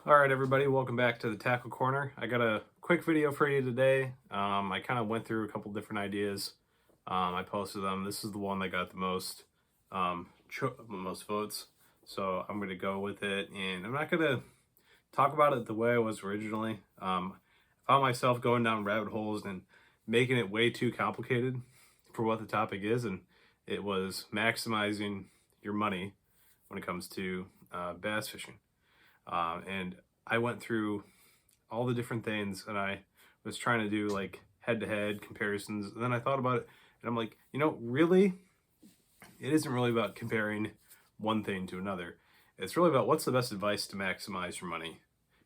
All right, everybody, welcome back to the Tackle Corner. I got a quick video for you today. I kind of went through a couple different ideas. I posted them. This is the one that got the most votes, so I'm going to go with it. And I'm not going to talk about it the way I was originally. I found myself going down rabbit holes and making it way too complicated for what the topic is, and it was maximizing your money when it comes to bass fishing. And I went through all the different things and I was trying to do like head-to-head comparisons. And then I thought about it and I'm like, really, it isn't really about comparing one thing to another. It's really about what's the best advice to maximize your money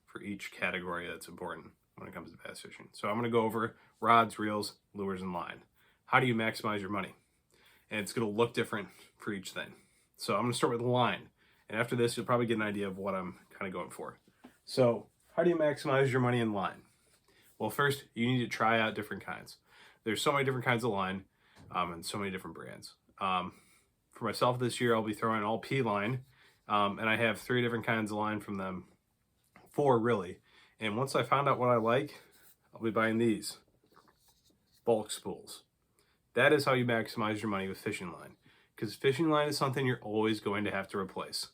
for each category that's important when it comes to bass fishing. So I'm going to go over rods, reels, lures, and line. How do you maximize your money? And it's going to look different for each thing. So I'm going to start with the line. And after this, you'll probably get an idea of what I'm kind of going for. So how do you maximize your money in line? Well, first, you need to try out different kinds. There's so many different kinds of line and so many different brands. For myself this year, I'll be throwing all P line. And I have 3 different kinds of line from them. 4 really. And once I found out what I like, I'll be buying these bulk spools. That is how you maximize your money with fishing line. Because fishing line is something you're always going to have to replace.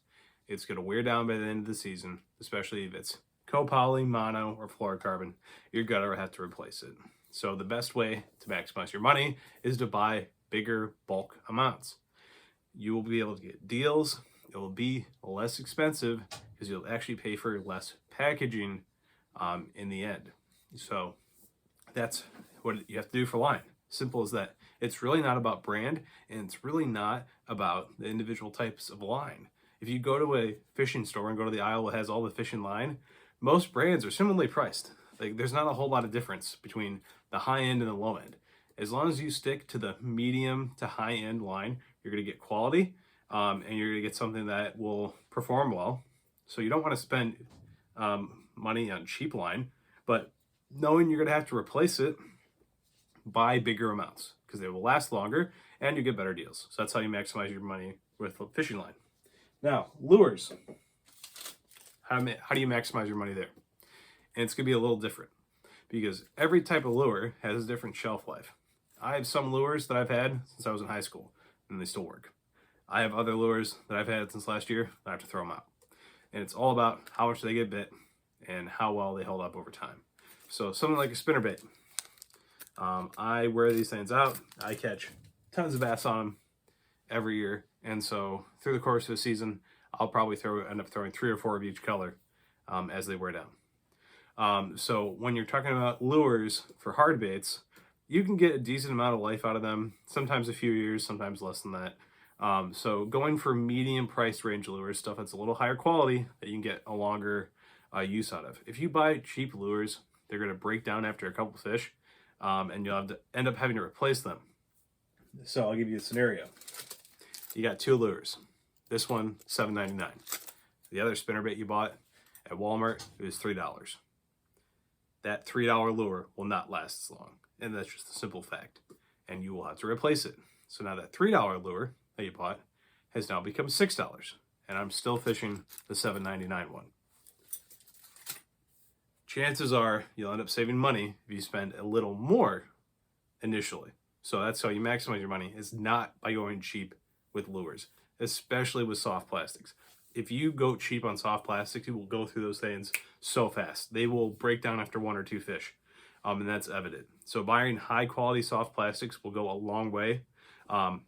It's going to wear down by the end of the season, especially if it's copoly, mono, or fluorocarbon. You're going to have to replace it. So the best way to maximize your money is to buy bigger bulk amounts. You will be able to get deals. It will be less expensive because you'll actually pay for less packaging in the end. So that's what you have to do for line. Simple as that. It's really not about brand, and it's really not about the individual types of line. If you go to a fishing store and go to the aisle that has all the fishing line, most brands are similarly priced. Like, there's not a whole lot of difference between the high end and the low end. As long as you stick to the medium to high end line, you're going to get quality, and you're going to get something that will perform well. So you don't want to spend money on cheap line, but knowing you're going to have to replace it, buy bigger amounts because they will last longer and you get better deals. So that's how you maximize your money with fishing line. Now, lures. How do you maximize your money there? And it's going to be a little different because every type of lure has a different shelf life. I have some lures that I've had since I was in high school and they still work. I have other lures that I've had since last year that I have to throw them out. And it's all about how much they get bit and how well they hold up over time. So something like a spinnerbait. I wear these things out. I catch tons of bass on them every year. And so through the course of the season, I'll probably end up throwing 3 or 4 of each color as they wear down. So when you're talking about lures for hard baits, you can get a decent amount of life out of them, sometimes a few years, sometimes less than that. So going for medium price range lures, stuff that's a little higher quality that you can get a longer use out of. If you buy cheap lures, they're going to break down after a couple fish, and you'll have to end up having to replace them. So I'll give you a scenario. You got 2 lures. This one, $7.99. The other spinnerbait you bought at Walmart, it was $3. That $3 lure will not last as long. And that's just a simple fact. And you will have to replace it. So now that $3 lure that you bought has now become $6. And I'm still fishing the $7.99 one. Chances are you'll end up saving money if you spend a little more initially. So that's how you maximize your money, is not by going cheap with lures, especially with soft plastics. If you go cheap on soft plastics, you will go through those things so fast. They will break down after 1 or 2 fish, and that's evident. So buying high quality soft plastics will go a long way. I'll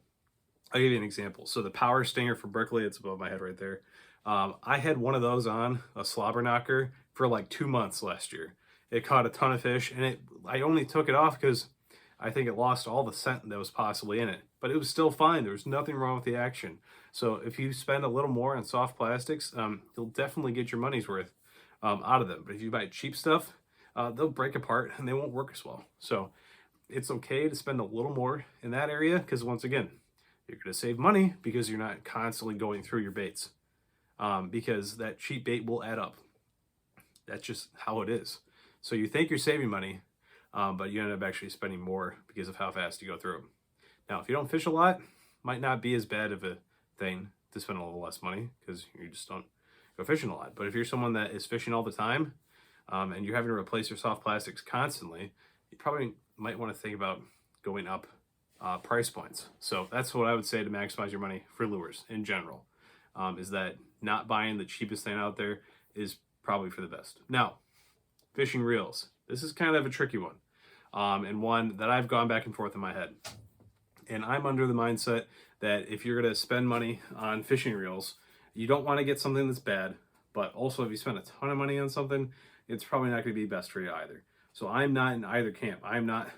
give you an example. So the Power Stinger for Berkley, it's above my head right there. I had one of those on, a slobber knocker, for like 2 months last year. It caught a ton of fish, and I only took it off because I think it lost all the scent that was possibly in it. But it was still fine. There was nothing wrong with the action. So if you spend a little more on soft plastics, you'll definitely get your money's worth out of them. But if you buy cheap stuff, they'll break apart and they won't work as well. So it's okay to spend a little more in that area because, once again, you're going to save money because you're not constantly going through your baits, because that cheap bait will add up. That's just how it is. So you think you're saving money, but you end up actually spending more because of how fast you go through them. Now, if you don't fish a lot, might not be as bad of a thing to spend a little less money because you just don't go fishing a lot. But if you're someone that is fishing all the time, and you're having to replace your soft plastics constantly, you probably might want to think about going up price points. So that's what I would say to maximize your money for lures in general, is that not buying the cheapest thing out there is probably for the best. Now, fishing reels. This is kind of a tricky one, and one that I've gone back and forth in my head. And I'm under the mindset that if you're going to spend money on fishing reels, you don't want to get something that's bad, but also if you spend a ton of money on something, it's probably not going to be best for you either. So I'm not in either camp. I'm not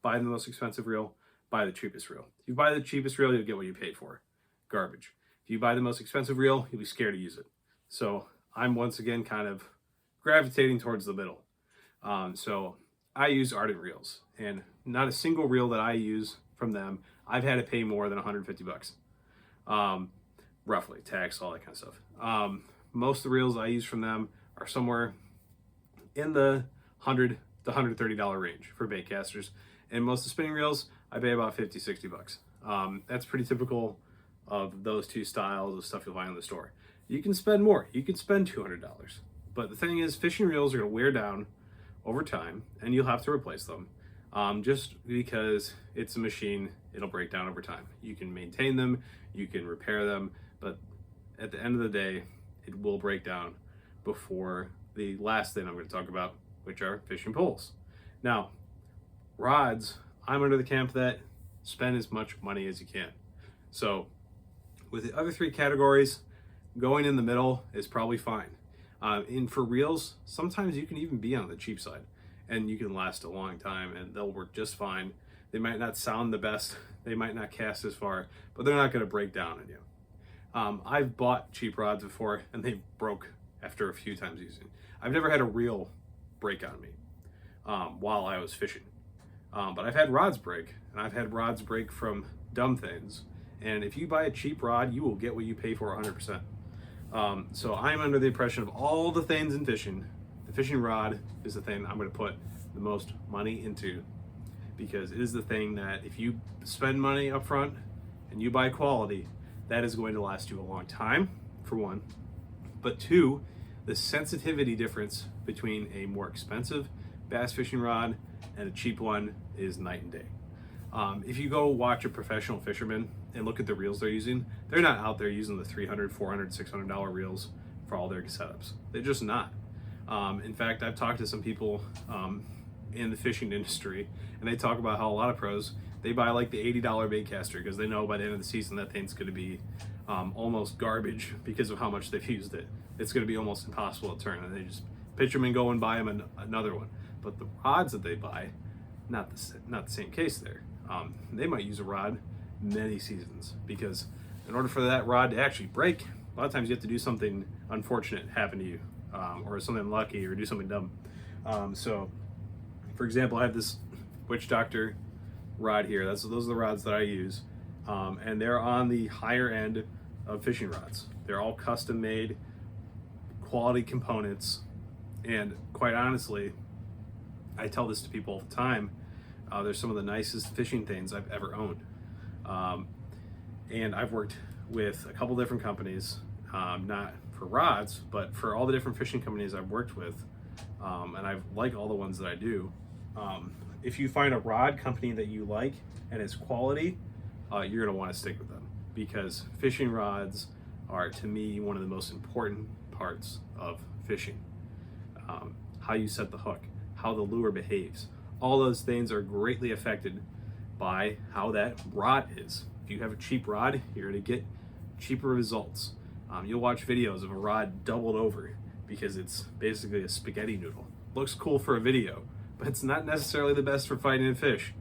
buy the most expensive reel, buy the cheapest reel. If you buy the cheapest reel, you'll get what you paid for. Garbage. If you buy the most expensive reel, you'll be scared to use it. So I'm once again kind of gravitating towards the middle. So I use Ardent reels, and not a single reel that I use from them, I've had to pay more than 150 bucks. Roughly, tax, all that kind of stuff. Most of the reels I use from them are somewhere in the $100 to $130 range for bait casters. And most of the spinning reels, I pay about 50, 60 bucks. That's pretty typical of those two styles of stuff you'll find in the store. You can spend more. You can spend $200. But the thing is, fishing reels are going to wear down over time, and you'll have to replace them. Just because it's a machine, it'll break down over time. You can maintain them, you can repair them, but at the end of the day, it will break down before the last thing I'm going to talk about, which are fishing poles. Now, rods, I'm under the camp that spend as much money as you can. So with the other three categories, going in the middle is probably fine. And for reels, sometimes you can even be on the cheap side and you can last a long time and they'll work just fine. They might not sound the best, they might not cast as far, but they're not going to break down on you. I've bought cheap rods before and they broke after a few times using. I've never had a reel break on me while I was fishing. But I've had rods break, and I've had rods break from dumb things. And if you buy a cheap rod, you will get what you pay for 100%. So I'm under the impression of all the things in fishing, the fishing rod is the thing I'm going to put the most money into, because it is the thing that if you spend money up front and you buy quality, that is going to last you a long time, for one. But two, the sensitivity difference between a more expensive bass fishing rod and a cheap one is night and day. If you go watch a professional fisherman and look at the reels they're using, they're not out there using the $300, $400, $600 reels for all their setups. They're just not. In fact, I've talked to some people in the fishing industry, and they talk about how a lot of pros, they buy like the $80 bait caster because they know by the end of the season that thing's going to be almost garbage because of how much they've used it. It's going to be almost impossible to turn, and they just pitch them and go and buy them another one. But the rods that they buy, not the same case there. They might use a rod many seasons, because in order for that rod to actually break, a lot of times you have to do something unfortunate happen to you, or something unlucky, or do something dumb. So, for example, I have this Witch Doctor rod here. Those are the rods that I use, and they're on the higher end of fishing rods. They're all custom made, quality components, and quite honestly, I tell this to people all the time, they're some of the nicest fishing things I've ever owned. And I've worked with a couple different companies, not for rods, but for all the different fishing companies I've worked with, and I like all the ones that I do. If you find a rod company that you like and it's quality, you're going to want to stick with them, because fishing rods are, to me, one of the most important parts of fishing. How you set the hook, how the lure behaves, all those things are greatly affected by how that rod is. If you have a cheap rod, you're going to get cheaper results. You'll watch videos of a rod doubled over because it's basically a spaghetti noodle. Looks cool for a video, but it's not necessarily the best for fighting fish.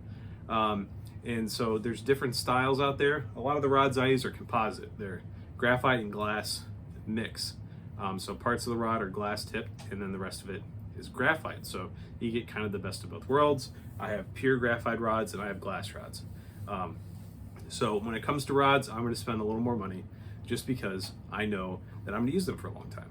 And so there's different styles out there. A lot of the rods I use are composite. They're graphite and glass mix. So parts of the rod are glass tipped, and then the rest of it is graphite. So you get kind of the best of both worlds. I have pure graphite rods and I have glass rods. So when it comes to rods, I'm going to spend a little more money just because I know that I'm going to use them for a long time.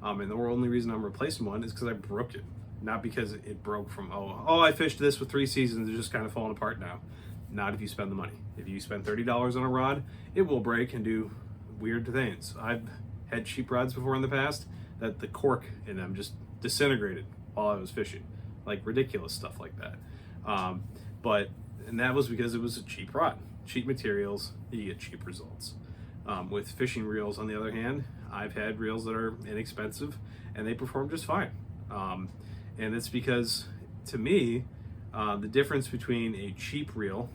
And the only reason I'm replacing one is because I broke it. Not because it broke from, oh, I fished this for 3 seasons, it's just kind of falling apart now. Not if you spend the money. If you spend $30 on a rod, it will break and do weird things. I've had cheap rods before in the past that the cork in them just disintegrated while I was fishing, like ridiculous stuff like that. And that was because it was a cheap rod, cheap materials, you get cheap results. With fishing reels, on the other hand, I've had reels that are inexpensive and they perform just fine. And it's because, to me, the difference between a cheap reel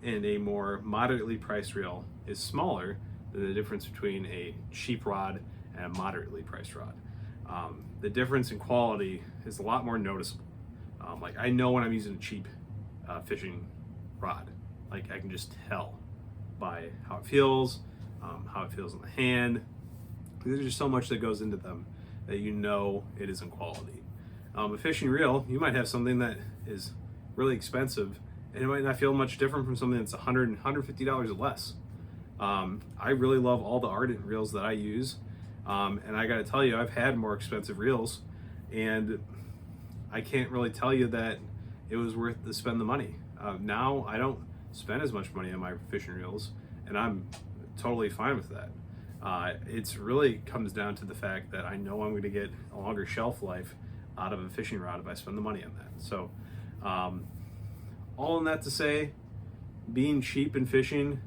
and a more moderately priced reel is smaller than the difference between a cheap rod and a moderately priced rod. The difference in quality is a lot more noticeable. Like, I know when I'm using a cheap fishing rod. Like, I can just tell by how it feels in the hand. There's just so much that goes into them that you know it isn't quality. A fishing reel, you might have something that is really expensive and it might not feel much different from something that's $100, $150 or less. I really love all the Ardent reels that I use. And I gotta tell you, I've had more expensive reels and I can't really tell you that it was worth to spend the money. Now I don't spend as much money on my fishing reels and I'm totally fine with that. It's really comes down to the fact that I know I'm going to get a longer shelf life out of a fishing rod if I spend the money on that. So all in that to say, being cheap in fishing,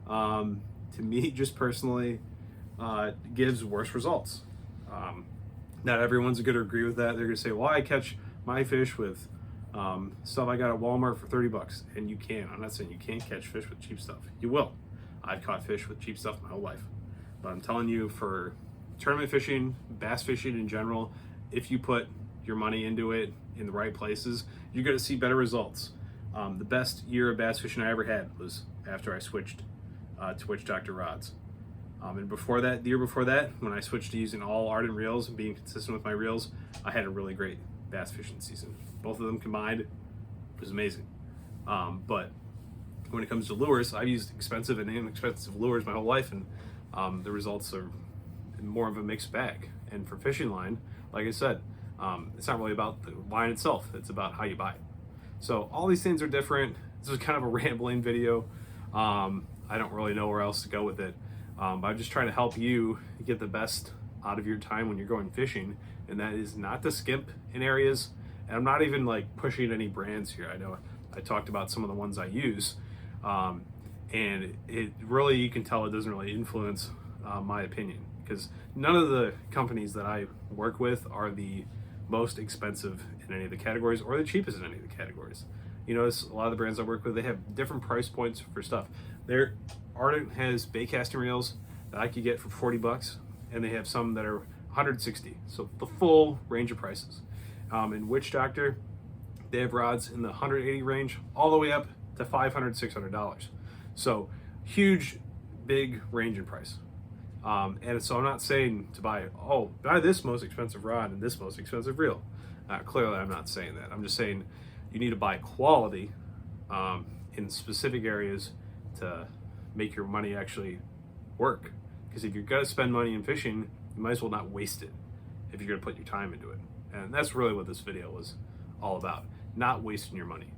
to me, just personally, gives worse results. Not everyone's going to agree with that. They're going to say, well, I catch my fish with stuff I got at Walmart for $30, and you can. I'm not saying you can't catch fish with cheap stuff. You will. I've caught fish with cheap stuff my whole life. But I'm telling you, for tournament fishing, bass fishing in general, if you put your money into it in the right places, you're going to see better results. The best year of bass fishing I ever had was after I switched to Witch Doctor rods. And before that, the year before that, when I switched to using all Ardent reels and being consistent with my reels, I had a really great bass fishing season. Both of them combined was amazing. But when it comes to lures, I've used expensive and inexpensive lures my whole life, and the results are more of a mixed bag. And for fishing line, like I said, it's not really about the line itself, it's about how you buy it. So all these things are different. This is kind of a rambling video. I don't really know where else to go with it. But I'm just trying to help you get the best out of your time when you're going fishing, and that is not to skimp in areas. And I'm not even like pushing any brands here. I know I talked about some of the ones I use, and it really, you can tell it doesn't really influence my opinion, because none of the companies that I work with are the most expensive in any of the categories or the cheapest in any of the categories. You notice a lot of the brands I work with, they have different price points for stuff. Ardent has bait casting reels that I could get for $40, and they have some that are $160. So the full range of prices. In Witch Doctor, they have rods in the $180 range all the way up to $500, $600. So huge, big range in price. And so I'm not saying to buy this most expensive rod and this most expensive reel. Clearly, I'm not saying that. I'm just saying you need to buy quality in specific areas to make your money actually work. Because if you're gonna spend money in fishing, you might as well not waste it if you're gonna put your time into it. And that's really what this video was all about, not wasting your money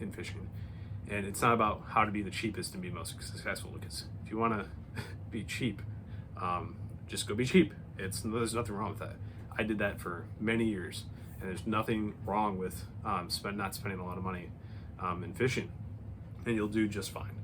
in fishing. And it's not about how to be the cheapest and be most successful, because if you want to be cheap, just go be cheap. There's nothing wrong with that. I did that for many years, and there's nothing wrong with not spending a lot of money in fishing, and you'll do just fine.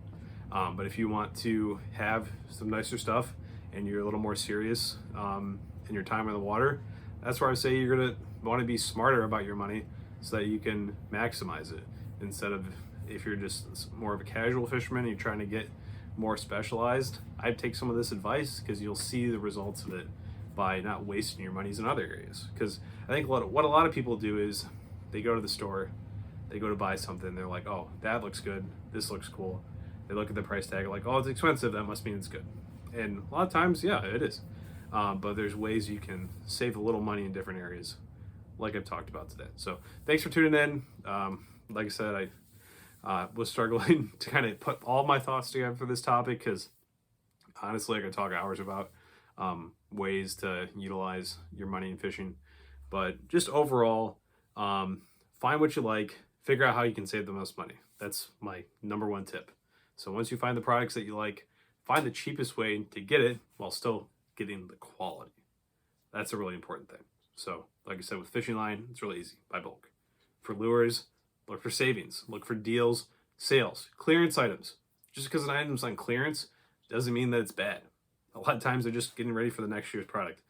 But if you want to have some nicer stuff and you're a little more serious in your time in the water, that's where I say you're gonna want to be smarter about your money so that you can maximize it, instead of, if you're just more of a casual fisherman and you're trying to get more specialized, I'd take some of this advice, because you'll see the results of it by not wasting your monies in other areas. Because I think what a lot of people do is they go to the store, they go to buy something, they're like, oh, that looks good, this looks cool. They look at the price tag, like, oh, it's expensive, that must mean it's good. And a lot of times, yeah, it is. But there's ways you can save a little money in different areas, like I've talked about today. So thanks for tuning in. Like I said, I was struggling to kind of put all my thoughts together for this topic, because honestly, I could talk hours about ways to utilize your money in fishing. But just overall, find what you like, figure out how you can save the most money. That's my number one tip. So once you find the products that you like, find the cheapest way to get it while still getting the quality. That's a really important thing. So, like I said, with fishing line, it's really easy. Buy bulk. For lures, look for savings. Look for deals, sales, clearance items. Just because an item's on clearance doesn't mean that it's bad. A lot of times they're just getting ready for the next year's product.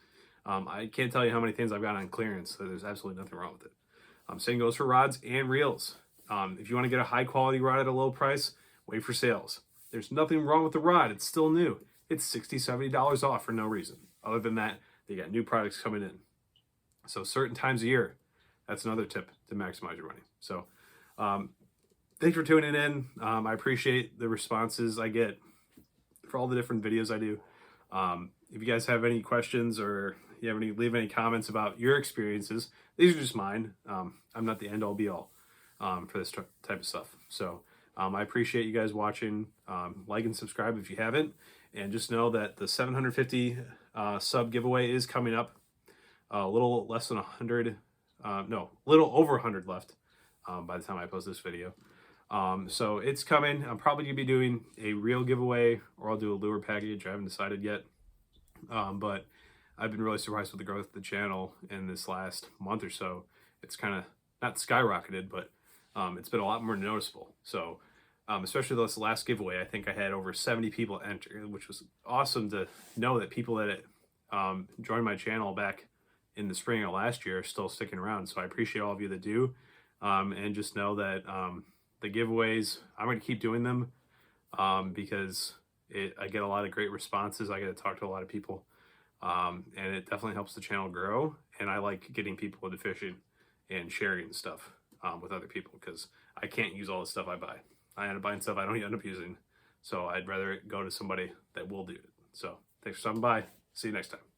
I can't tell you how many things I've got on clearance, so there's absolutely nothing wrong with it. Same goes for rods and reels. If you want to get a high quality rod at a low price, wait for sales. There's nothing wrong with the rod. It's still new. It's $60, $70 off for no reason. Other than that, they got new products coming in. So certain times a year, that's another tip to maximize your money. So thanks for tuning in. I appreciate the responses I get for all the different videos I do. If you guys have any questions or you have leave any comments about your experiences, these are just mine. I'm not the end all be all for this type of stuff. So I appreciate you guys watching. Like and subscribe if you haven't, and just know that the 750 sub giveaway is coming up. A little less than 100, no, a little over 100 left by the time I post this video. So it's coming. I'm probably gonna be doing a real giveaway, or I'll do a lure package. I haven't decided yet. But I've been really surprised with the growth of the channel in this last month or so. It's kind of not skyrocketed, but it's been a lot more noticeable. So especially this last giveaway, I think I had over 70 people enter, which was awesome to know that people that joined my channel back in the spring of last year are still sticking around. So I appreciate all of you that do. And just know that the giveaways, I'm going to keep doing them because I get a lot of great responses. I get to talk to a lot of people, and it definitely helps the channel grow. And I like getting people into fishing and sharing stuff with other people, because I can't use all the stuff I buy. I end up buying stuff I don't end up using. So I'd rather go to somebody that will do it. So thanks for stopping by. See you next time.